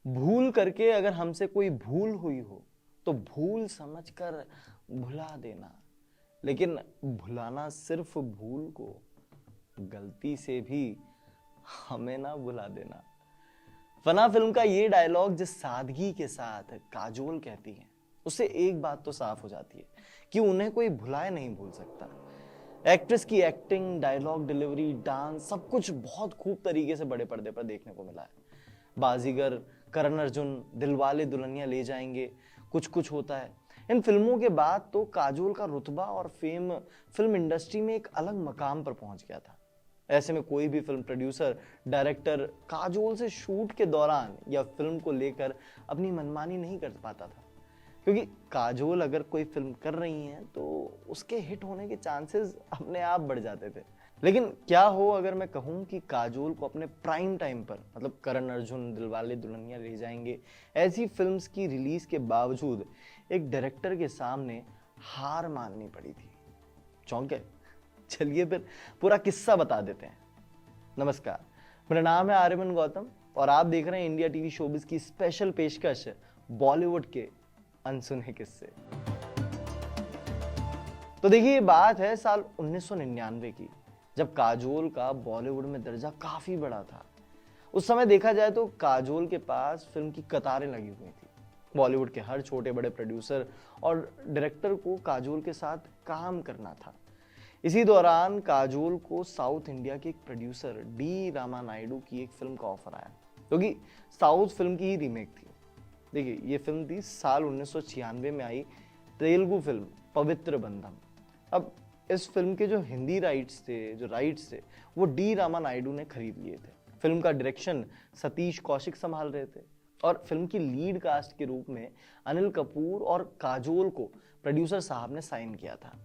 भूल करके अगर हमसे कोई भूल हुई हो तो भूल समझकर भुला देना, लेकिन भुलाना सिर्फ भूल को, गलती से भी हमें ना भुला देना। फना फिल्म का ये डायलॉग जिस सादगी के साथ काजोल कहती है, उससे एक बात तो साफ हो जाती है कि उन्हें कोई भुलाए नहीं भूल सकता। एक्ट्रेस की एक्टिंग, डायलॉग डिलीवरी, डांस, सब कुछ बहुत खूब तरीके से बड़े पर्दे पर देखने को मिला है। बाजीगर, करण अर्जुन, दिलवाले दुल्हनिया ले जाएंगे, कुछ कुछ होता है, इन फिल्मों के बाद तो काजोल का रुतबा और फेम फिल्म इंडस्ट्री में एक अलग मकाम पर पहुंच गया था। ऐसे में कोई भी फिल्म प्रोड्यूसर, डायरेक्टर काजोल से शूट के दौरान या फिल्म को लेकर अपनी मनमानी नहीं कर पाता था, क्योंकि काजोल अगर कोई फिल्म कर रही हैं तो उसके हिट होने के चांसेस अपने आप बढ़ जाते थे। लेकिन क्या हो अगर मैं कहूं कि काजोल को अपने प्राइम टाइम पर, मतलब करण अर्जुन, दिलवाले दुल्हनिया ले जाएंगे, ऐसी फिल्म्स की रिलीज के बावजूद एक डायरेक्टर के सामने हार माननी पड़ी थी। चौंके? चलिए फिर पूरा किस्सा बता देते हैं। नमस्कार, मेरा नाम है आर्यमन गौतम और आप देख रहे हैं इंडिया टीवी शोबिज की स्पेशल पेशकश बॉलीवुड के अनसुने किस्से। तो देखिए, ये बात है साल 1999 की, जब काजोल का बॉलीवुड में दर्जा काफी बड़ा था। उस समय देखा जाए तो काजोल के पास फिल्म की कतारें लगी हुई थी। बॉलीवुड के हर छोटे बड़े प्रोड्यूसर और डायरेक्टर को काजोल के साथ काम करना था। इसी दौरान काजोल को साउथ इंडिया के एक प्रोड्यूसर डी रामा नायडू की एक फिल्म का ऑफर आया, क्योंकि साउथ फिल्म की ही रीमेक थी। देखिए, ये फिल्म थी साल 1996 में आई तेलुगु फिल्म पवित्र बंधम। अब इस फिल्म के जो हिंदी राइट्स थे वो डी रामा नायडू ने खरीद लिए थे। फिल्म का डायरेक्शन सतीश कौशिक संभाल रहे थे और फिल्म की लीड कास्ट के रूप में अनिल कपूर और काजोल को प्रोड्यूसर साहब ने साइन किया था।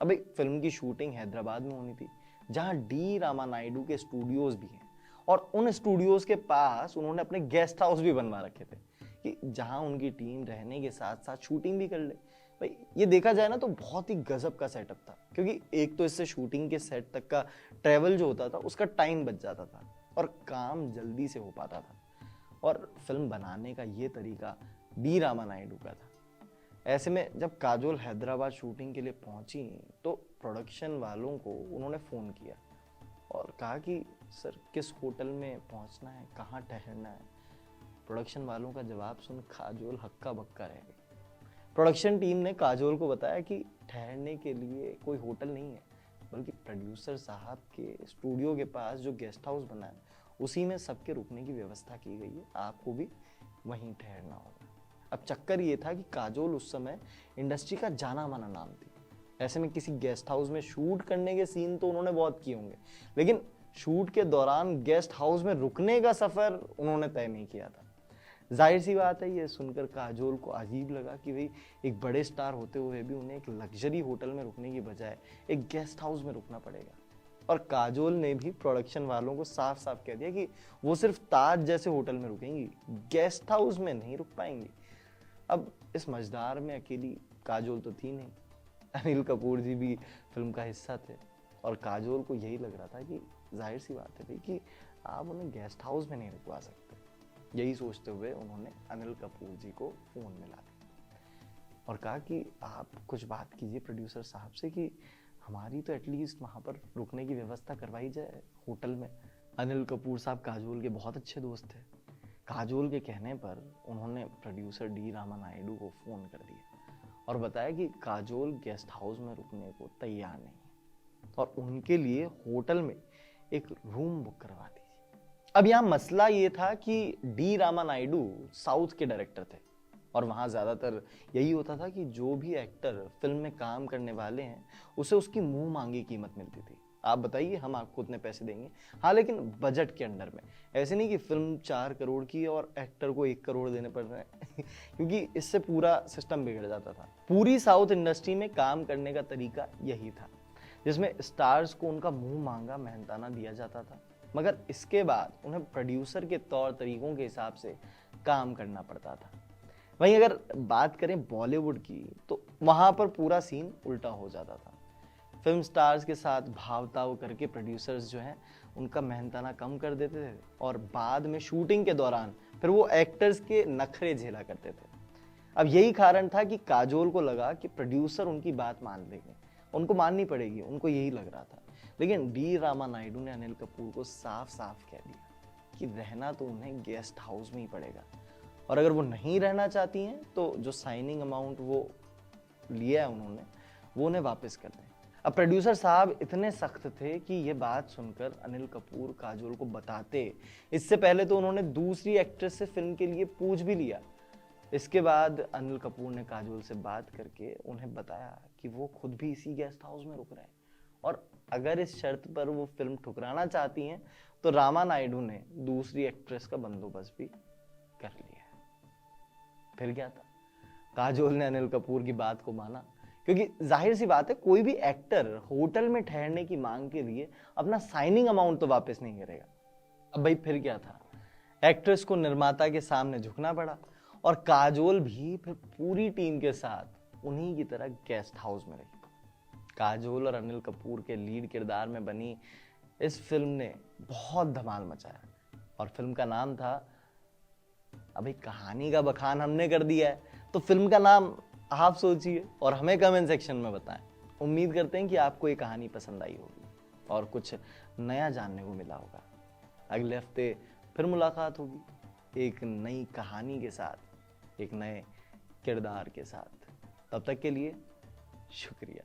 अब एक फिल्म की शूटिंग हैदराबाद में होनी थी, जहां डी रामा नायडू के स्टूडियोज भी हैं, और उन स्टूडियोज के पास उन्होंने अपने गेस्ट हाउस भी बनवा रखे थे कि जहां उनकी टीम रहने के साथ साथ शूटिंग भी कर ले। भाई, ये देखा जाए ना तो बहुत ही गजब का सेटअप था, क्योंकि एक तो इससे शूटिंग के सेट तक का ट्रेवल जो होता था उसका टाइम बच जाता था और काम जल्दी से हो पाता था। और फिल्म बनाने का ये तरीका डी रामा नायडू का था। ऐसे में जब काजोल हैदराबाद शूटिंग के लिए पहुंची तो प्रोडक्शन वालों को उन्होंने फ़ोन किया और कहा कि सर, किस होटल में पहुंचना है, कहाँ ठहरना है। प्रोडक्शन वालों का जवाब सुन काजोल हक्का बक्का रह गई। प्रोडक्शन टीम ने काजोल को बताया कि ठहरने के लिए कोई होटल नहीं है, बल्कि प्रोड्यूसर साहब के स्टूडियो के पास जो गेस्ट हाउस बना है उसी में सबके रुकने की व्यवस्था की गई है, आपको भी वहीं ठहरना होगा। अब चक्कर ये था कि काजोल उस समय इंडस्ट्री का जाना माना नाम थी। ऐसे में किसी गेस्ट हाउस में शूट करने के सीन तो उन्होंने बहुत किए होंगे, लेकिन शूट के दौरान गेस्ट हाउस में रुकने का सफर उन्होंने तय नहीं किया था। जाहिर सी बात है, ये सुनकर काजोल को अजीब लगा कि भाई, एक बड़े स्टार होते हुए भी उन्हें एक लग्जरी होटल में रुकने की बजाय एक गेस्ट हाउस में रुकना पड़ेगा। और काजोल ने भी प्रोडक्शन वालों को साफ साफ कह दिया कि वो सिर्फ ताज जैसे होटल में रुकेंगी, गेस्ट हाउस में नहीं रुक पाएंगी। अब इस मझधार में अकेली काजोल तो थी नहीं, अनिल कपूर जी भी फिल्म का हिस्सा थे और काजोल को यही लग रहा था कि जाहिर सी बात है भाई कि आप उन्हें गेस्ट हाउस में नहीं रुकवा सकते। यही सोचते हुए उन्होंने अनिल कपूर जी को फ़ोन मिला दिया और कहा कि आप कुछ बात कीजिए प्रोड्यूसर साहब से कि हमारी तो एटलीस्ट वहाँ पर रुकने की व्यवस्था करवाई जाए होटल में। अनिल कपूर साहब काजोल के बहुत अच्छे दोस्त थे। काजोल के कहने पर उन्होंने प्रोड्यूसर डी रामा नायडू को फ़ोन कर दिया और बताया कि काजोल गेस्ट हाउस में रुकने को तैयार नहीं है और उनके लिए होटल में एक रूम बुक करवा दीजिए। अब यहाँ मसला ये था कि डी रामा नायडू साउथ के डायरेक्टर थे और वहाँ ज़्यादातर यही होता था कि जो भी एक्टर फिल्म में काम करने वाले हैं उसे उसकी मुंह मांगी कीमत मिलती थी। आप बताइए, हम आपको उतने पैसे देंगे, हाँ, लेकिन बजट के अंडर में। ऐसे नहीं कि फिल्म 4 करोड़ की और एक्टर को 1 करोड़ देने पड़ रहे हैं क्योंकि इससे पूरा सिस्टम बिगड़ जाता था। पूरी साउथ इंडस्ट्री में काम करने का तरीका यही था, जिसमें स्टार्स को उनका मुंह मांगा मेहनताना दिया जाता था, मगर इसके बाद उन्हें प्रोड्यूसर के तौर तरीकों के हिसाब से काम करना पड़ता था। वहीं अगर बात करें बॉलीवुड की तो वहां पर पूरा सीन उल्टा हो जाता था। फिल्म स्टार्स के साथ भाव-ताव करके प्रोड्यूसर्स जो हैं उनका मेहनताना कम कर देते थे और बाद में शूटिंग के दौरान फिर वो एक्टर्स के नखरे झेला करते थे। अब यही कारण था कि काजोल को लगा कि प्रोड्यूसर उनकी बात मान लेंगे, उनको माननी पड़ेगी, उनको यही लग रहा था। लेकिन डी रामा नायडू ने अनिल कपूर को साफ-साफ कह दिया कि रहना तो उन्हें गेस्ट हाउस में ही पड़ेगा और अगर वो नहीं रहना चाहती हैं तो जो साइनिंग अमाउंट वो लिया है उन्होंने वो उन्हें वापस कर दें। अब प्रोड्यूसर साहब इतने सख्त थे कि ये बात सुनकर अनिल कपूर काजोल को बताते इससे पहले तो उन्होंने दूसरी एक्ट्रेस से फिल्म के लिए पूछ भी लिया। इसके बाद अनिल कपूर ने काजोल से बात करके उन्हें बताया कि वो खुद भी इसी गेस्ट हाउस में रुक रहे हैं और अगर इस शर्त पर वो फिल्म ठुकराना चाहती हैं तो रामा नायडू ने दूसरी एक्ट्रेस का बंदोबस्त भी कर लिया है। फिर क्या था, काजोल ने अनिल कपूर की बात को माना क्योंकि जाहिर सी बात है कोई भी एक्टर होटल में ठहरने की मांग के लिए अपना साइनिंग अमाउंट तो वापस नहीं करेगा। अब भाई फिर क्या था, एक्ट्रेस को निर्माता के सामने झुकना पड़ा और काजोल भी फिर पूरी टीम के साथ उन्हीं की तरह गेस्ट हाउस में रही। काजोल और अनिल कपूर के लीड किरदार में बनी इस फिल्म ने बहुत धमाल मचाया और फिल्म का नाम था, अभी कहानी का बखान हमने कर दिया है तो फिल्म का नाम आप सोचिए और हमें कमेंट सेक्शन में बताएं। उम्मीद करते हैं कि आपको ये कहानी पसंद आई होगी और कुछ नया जानने को मिला होगा। अगले हफ्ते फिर मुलाकात होगी एक नई कहानी के साथ, एक नए किरदार के साथ। तब तक के लिए शुक्रिया।